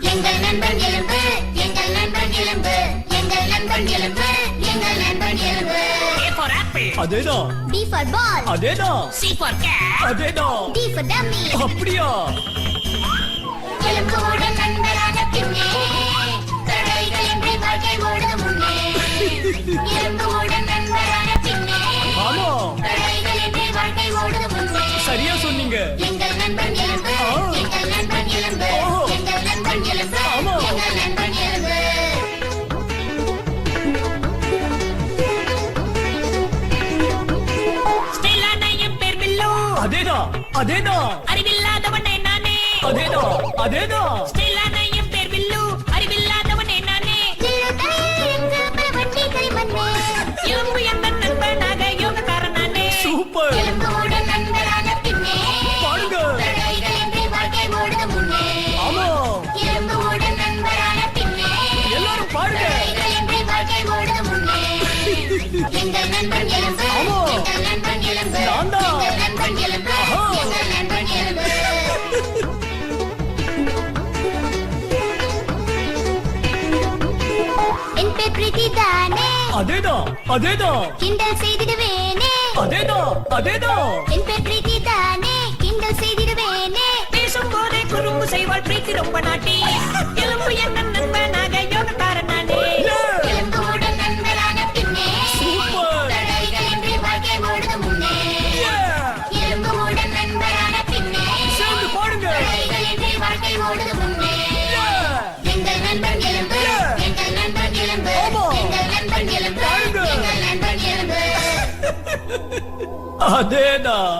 எங்கள் நண்பன் எலும்பு, எங்கள் நண்பன் எலும்பு, எங்கள் நண்பன் எலும்பு, எங்கள் நண்பன் எலும்பு. A for apple. அதேதான். B for ball. அதேதான். C for cat. அதேதான். D for dummy. அப்படியா? எலும்போடு நண்பரான பின்னே தடைகளின்றி வாழ்க்கை ஓடுது முன்னே. எலும்போடு நண்பரான பின்னே ஆமா. தடைகளின்றி வாழ்க்கை ஓடுது முன்னே. சரியா சொன்னீங்க. எங்கள் நண்பன் எலும்பு, எங்கள் நண்பன் எலும்பு, எங்கள் நண்பன் எலும்பு, ஆமா. எங்கள் நண்பன் எலும்பு. ஸ்டைலான என் பேர் பில்லு. அதேதான். அதேதான். அறிவில்லாதவனே நானே. அதேதான். அதேதான். ஸ்டைலான என் பேர் பில்லு. அறிவில்லாதவனே நானே. எலும்பு வண்டி கைமண்ணே. எலும்பு எந்த நண்பனாக யோகக்காரன் நானே. சூப்பர். எலும்போடு நண்பரான பின்னே பாடுங்க. தடைகளின்றி வாழ்க்கை ஓடுது முன்னே. ஆமா. எலும்போடு நண்பரான பின்னே எல்லாரும் பாடுங்க. தடைகளின்றி வாழ்க்கை ஓடுது முன்னே. எங்கள் நண்பன் எலும்பு, ஆமா. எங்கள் நண்பன் எலும்பு, நான்தான். எங்கள் நண்பன் எலும்பு, ஆஹா. எங்கள் நண்பன் எலும்பு. என் பேர் பிரீத்தி தானே, அதேதான். அதேதான். கிண்டல் செய்திடுவேனே. அதேதான். அதேதான். என் பேர் பிரீத்தி தானே, கிண்டல் செய்திடுவேனே. பேசும்போதே குறும்பு செய்வாள் பிரீத்தி ரொம்ப நாட்டி. எலும்பு எந்த நண்பனாக யோகக்காரன் நானே. எலும்போடு நண்பரான பின்னே சூப்பர். தடைகளின்றி வாழ்க்கை ஓடுது முன்னே. எலும்போடு நண்பரான பின்னே சேர்ந்து பாடுங்க. தடைகளின்றி வாழ்க்கை ஓடுது முன்னே. எங்கள் நண்பன் எலும்பு, எங்கள் நண்பன் எலும்பு, ஆமா. எங்கள் நண்பன் எலும்பு, பாடுங்க. எங்கள் நண்பன் எலும்பு. அதேதான்.